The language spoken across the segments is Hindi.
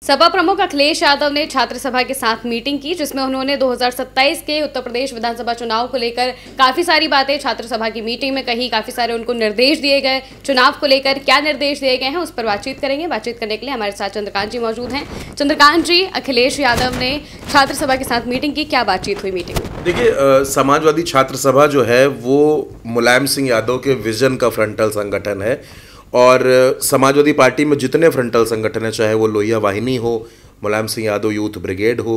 सपा प्रमुख अखिलेश यादव ने छात्र सभा के साथ मीटिंग की, जिसमें उन्होंने 2027 के उत्तर प्रदेश विधानसभा चुनाव को लेकर काफी सारी बातें छात्र सभा की मीटिंग में कही। काफी सारे उनको निर्देश दिए गए। चुनाव को लेकर क्या निर्देश दिए गए हैं उस पर बातचीत करेंगे। बातचीत करने के लिए हमारे साथ चंद्रकांत जी मौजूद हैं। चंद्रकांत जी, अखिलेश यादव ने छात्र सभा के साथ मीटिंग की, क्या बातचीत हुई मीटिंग में? देखिए, समाजवादी छात्र सभा जो है वो मुलायम सिंह यादव के विजन का फ्रंटल संगठन है। और समाजवादी पार्टी में जितने फ्रंटल संगठन हैं, चाहे वो लोहिया वाहिनी हो, मुलायम सिंह यादव यूथ ब्रिगेड हो,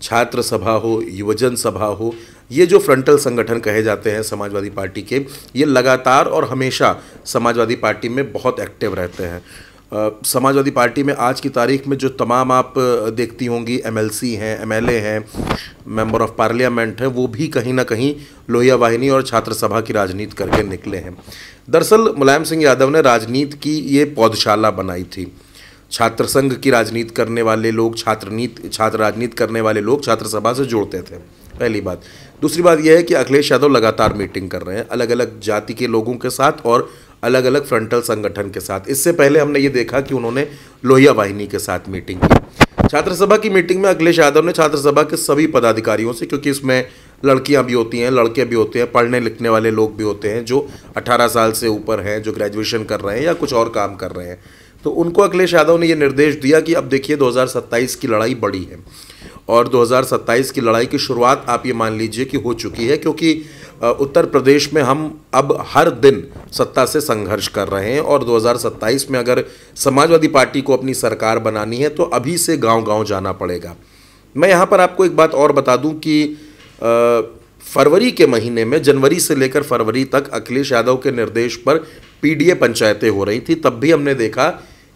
छात्र सभा हो, युवजन सभा हो, ये जो फ्रंटल संगठन कहे जाते हैं समाजवादी पार्टी के, ये लगातार और हमेशा समाजवादी पार्टी में बहुत एक्टिव रहते हैं। समाजवादी पार्टी में आज की तारीख में जो तमाम आप देखती होंगी एमएलसी हैं, एमएलए हैं, मेंबर ऑफ पार्लियामेंट हैं, वो भी कहीं ना कहीं लोहिया वाहिनी और छात्र सभा की राजनीति करके निकले हैं। दरअसल मुलायम सिंह यादव ने राजनीति की ये पौधशाला बनाई थी। छात्र संघ की राजनीति करने वाले लोग, छात्र राजनीति करने वाले लोग छात्र सभा से जुड़ते थे, पहली बात। दूसरी बात यह है कि अखिलेश यादव लगातार मीटिंग कर रहे हैं अलग अलग जाति के लोगों के साथ और अलग अलग फ्रंटल संगठन के साथ। इससे पहले हमने ये देखा कि उन्होंने लोहिया वाहिनी के साथ मीटिंग की। छात्र सभा की मीटिंग में अखिलेश यादव ने छात्र सभा के सभी पदाधिकारियों से, क्योंकि इसमें लड़कियां भी होती हैं, लड़के भी होते हैं, पढ़ने लिखने वाले लोग भी होते हैं जो 18 साल से ऊपर हैं, जो ग्रेजुएशन कर रहे हैं या कुछ और काम कर रहे हैं, तो उनको अखिलेश यादव ने ये निर्देश दिया कि अब देखिए 2027 की लड़ाई बड़ी है और 2027 की लड़ाई की शुरुआत आप ये मान लीजिए कि हो चुकी है, क्योंकि उत्तर प्रदेश में हम अब हर दिन सत्ता से संघर्ष कर रहे हैं और 2027 में अगर समाजवादी पार्टी को अपनी सरकार बनानी है तो अभी से गांव-गांव जाना पड़ेगा। मैं यहाँ पर आपको एक बात और बता दूं कि फरवरी के महीने में, जनवरी से लेकर फरवरी तक अखिलेश यादव के निर्देश पर पीडीए पंचायतें हो रही थी। तब भी हमने देखा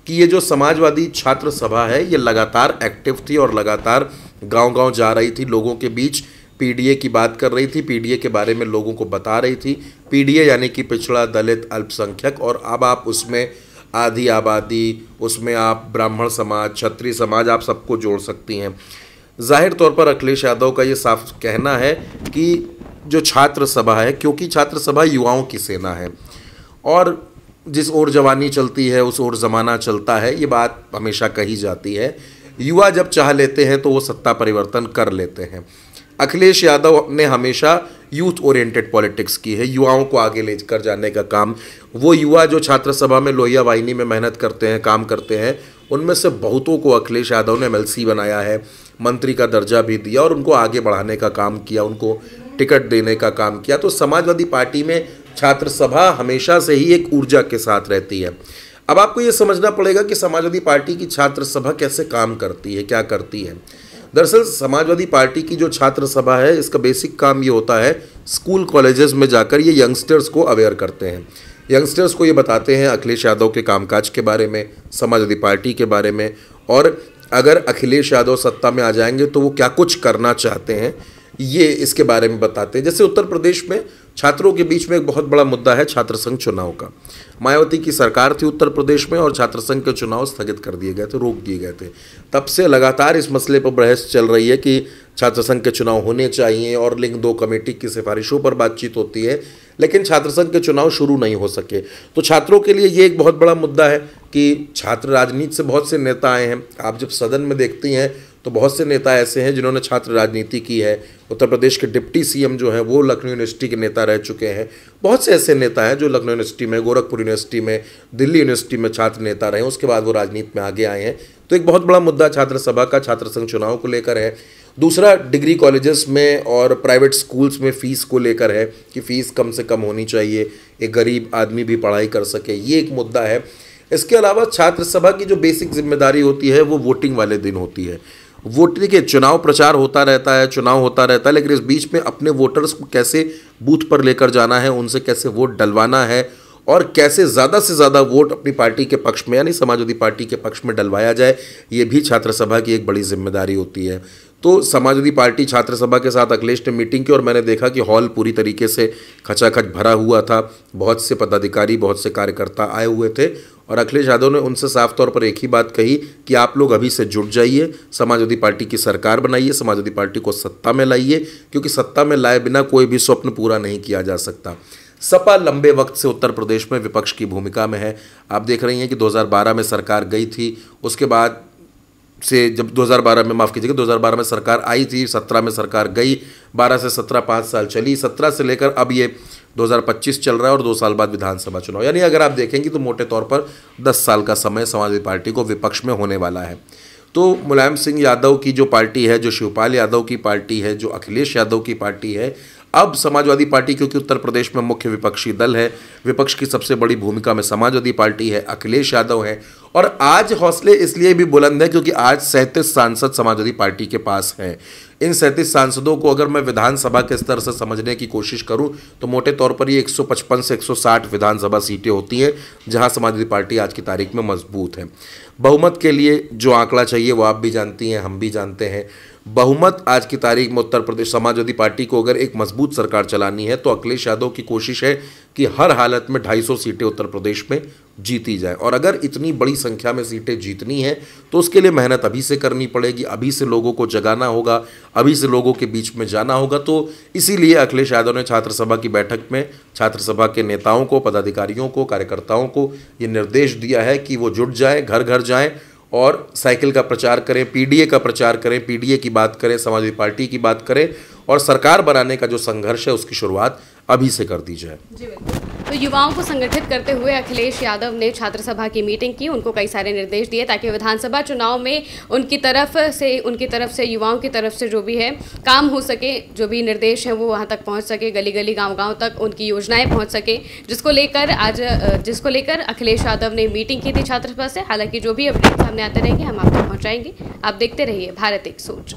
कि ये जो समाजवादी छात्र सभा है ये लगातार एक्टिव थी और लगातार गांव-गांव जा रही थी, लोगों के बीच पीडीए की बात कर रही थी, पीडीए के बारे में लोगों को बता रही थी। पीडीए यानी कि पिछड़ा, दलित, अल्पसंख्यक, और अब आप उसमें आधी आबादी, उसमें आप ब्राह्मण समाज, क्षत्रिय समाज, आप सबको जोड़ सकती हैं। जाहिर तौर पर अखिलेश यादव का ये साफ कहना है कि जो छात्र सभा है, क्योंकि छात्र सभा युवाओं की सेना है और जिस ओर जवानी चलती है उस ओर ज़माना चलता है, ये बात हमेशा कही जाती है। युवा जब चाह लेते हैं तो वो सत्ता परिवर्तन कर लेते हैं। अखिलेश यादव ने हमेशा यूथ ओरिएंटेड पॉलिटिक्स की है, युवाओं को आगे लेकर जाने का काम। वो युवा जो छात्र सभा में लोहिया वाहिनी में मेहनत करते हैं, काम करते हैं, उनमें से बहुतों को अखिलेश यादव ने एमएलसी बनाया है, मंत्री का दर्जा भी दिया और उनको आगे बढ़ाने का काम किया, उनको टिकट देने का काम किया। तो समाजवादी पार्टी में छात्र सभा हमेशा से ही एक ऊर्जा के साथ रहती है। अब आपको ये समझना पड़ेगा कि समाजवादी पार्टी की छात्र सभा कैसे काम करती है, क्या करती है। दरअसल समाजवादी पार्टी की जो छात्र सभा है, इसका बेसिक काम ये होता है, स्कूल कॉलेजेस में जाकर ये यंगस्टर्स को अवेयर करते हैं। यंगस्टर्स को ये बताते हैं अखिलेश यादव के कामकाज के बारे में, समाजवादी पार्टी के बारे में, और अगर अखिलेश यादव सत्ता में आ जाएंगे तो वो क्या कुछ करना चाहते हैं, ये इसके बारे में बताते हैं। जैसे उत्तर प्रदेश में छात्रों के बीच में एक बहुत बड़ा मुद्दा है छात्र संघ चुनाव का। मायावती की सरकार थी उत्तर प्रदेश में और छात्र संघ के चुनाव स्थगित कर दिए गए थे, रोक दिए गए थे। तब से लगातार इस मसले पर बहस चल रही है कि छात्र संघ के चुनाव होने चाहिए और लिंग 2 कमेटी की सिफारिशों पर बातचीत होती है, लेकिन छात्र संघ के चुनाव शुरू नहीं हो सके। तो छात्रों के लिए ये एक बहुत बड़ा मुद्दा है कि छात्र राजनीति से बहुत से नेता आए हैं। आप जब सदन में देखती हैं तो बहुत से नेता ऐसे हैं जिन्होंने छात्र राजनीति की है। उत्तर प्रदेश के डिप्टी सीएम जो है वो लखनऊ यूनिवर्सिटी के नेता रह चुके हैं। बहुत से ऐसे नेता हैं जो लखनऊ यूनिवर्सिटी में, गोरखपुर यूनिवर्सिटी में, दिल्ली यूनिवर्सिटी में छात्र नेता रहे, उसके बाद वो राजनीति में आगे आए हैं। तो एक बहुत बड़ा मुद्दा छात्र सभा का छात्र संघ चुनाव को लेकर है। दूसरा, डिग्री कॉलेजेस में और प्राइवेट स्कूल्स में फ़ीस को लेकर है कि फ़ीस कम से कम होनी चाहिए, एक गरीब आदमी भी पढ़ाई कर सके, ये एक मुद्दा है। इसके अलावा छात्र सभा की जो बेसिक जिम्मेदारी होती है वो वोटिंग वाले दिन होती है। वोटिंग के चुनाव प्रचार होता रहता है, चुनाव होता रहता है, लेकिन इस बीच में अपने वोटर्स को कैसे बूथ पर लेकर जाना है, उनसे कैसे वोट डलवाना है और कैसे ज़्यादा से ज़्यादा वोट अपनी पार्टी के पक्ष में यानी समाजवादी पार्टी के पक्ष में डलवाया जाए, ये भी छात्र सभा की एक बड़ी जिम्मेदारी होती है। तो समाजवादी पार्टी छात्र सभा के साथ अखिलेश ने मीटिंग की और मैंने देखा कि हॉल पूरी तरीके से खचाखच भरा हुआ था। बहुत से पदाधिकारी, बहुत से कार्यकर्ता आए हुए थे और अखिलेश यादव ने उनसे साफ तौर पर एक ही बात कही कि आप लोग अभी से जुट जाइए, समाजवादी पार्टी की सरकार बनाइए, समाजवादी पार्टी को सत्ता में लाइए, क्योंकि सत्ता में लाए बिना कोई भी स्वप्न पूरा नहीं किया जा सकता। सपा लंबे वक्त से उत्तर प्रदेश में विपक्ष की भूमिका में है। आप देख रही हैं कि 2012 में सरकार गई थी, उसके बाद से जब 2012 में, माफ़ कीजिएगा, 2012 में सरकार आई थी, 17 में सरकार गई, 12 से 17 5 साल चली, 17 से लेकर अब ये 2025 चल रहा है और 2 साल बाद विधानसभा चुनाव। यानी अगर आप देखेंगे तो मोटे तौर पर 10 साल का समय समाजवादी पार्टी को विपक्ष में होने वाला है। तो मुलायम सिंह यादव की जो पार्टी है, जो शिवपाल यादव की पार्टी है, जो अखिलेश यादव की पार्टी है, अब समाजवादी पार्टी, क्योंकि उत्तर प्रदेश में मुख्य विपक्षी दल है, विपक्ष की सबसे बड़ी भूमिका में समाजवादी पार्टी है, अखिलेश यादव है, और आज हौसले इसलिए भी बुलंद है क्योंकि आज 37 सांसद समाजवादी पार्टी के पास हैं। इन 37 सांसदों को अगर मैं विधानसभा के स्तर से समझने की कोशिश करूं तो मोटे तौर पर ये 155 से 160 विधानसभा सीटें होती हैं, जहां समाजवादी पार्टी आज की तारीख में मजबूत है। बहुमत के लिए जो आंकड़ा चाहिए वो आप भी जानती हैं, हम भी जानते हैं। बहुमत आज की तारीख में उत्तर प्रदेश समाजवादी पार्टी को अगर एक मजबूत सरकार चलानी है तो अखिलेश यादव की कोशिश है कि हर हालत में 250 सीटें उत्तर प्रदेश में जीती जाए, और अगर इतनी बड़ी संख्या में सीटें जीतनी है तो उसके लिए मेहनत अभी से करनी पड़ेगी, अभी से लोगों को जगाना होगा, अभी से लोगों के बीच में जाना होगा। तो इसीलिए अखिलेश यादव ने छात्र सभा की बैठक में छात्र सभा के नेताओं को, पदाधिकारियों को, कार्यकर्ताओं को ये निर्देश दिया है कि वो जुट जाएं, घर घर जाएं और साइकिल का प्रचार करें, पीडीए का प्रचार करें, पीडीए की बात करें, समाजवादी पार्टी की बात करें, और सरकार बनाने का जो संघर्ष है उसकी शुरुआत अभी से कर दी जाए। जी बिल्कुल। तो युवाओं को संगठित करते हुए अखिलेश यादव ने छात्र सभा की मीटिंग की, उनको कई सारे निर्देश दिए ताकि विधानसभा चुनाव में उनकी तरफ से युवाओं की तरफ से जो भी है काम हो सके, जो भी निर्देश है वो वहाँ तक पहुँच सके, गली गली गांव-गांव तक उनकी योजनाएं पहुँच सके, जिसको लेकर अखिलेश यादव ने मीटिंग की थी छात्र सभा से। हालांकि जो भी अपडेट सामने आते रहेंगे हम आप तक पहुँचाएंगे। आप देखते रहिए भारत एक सोच।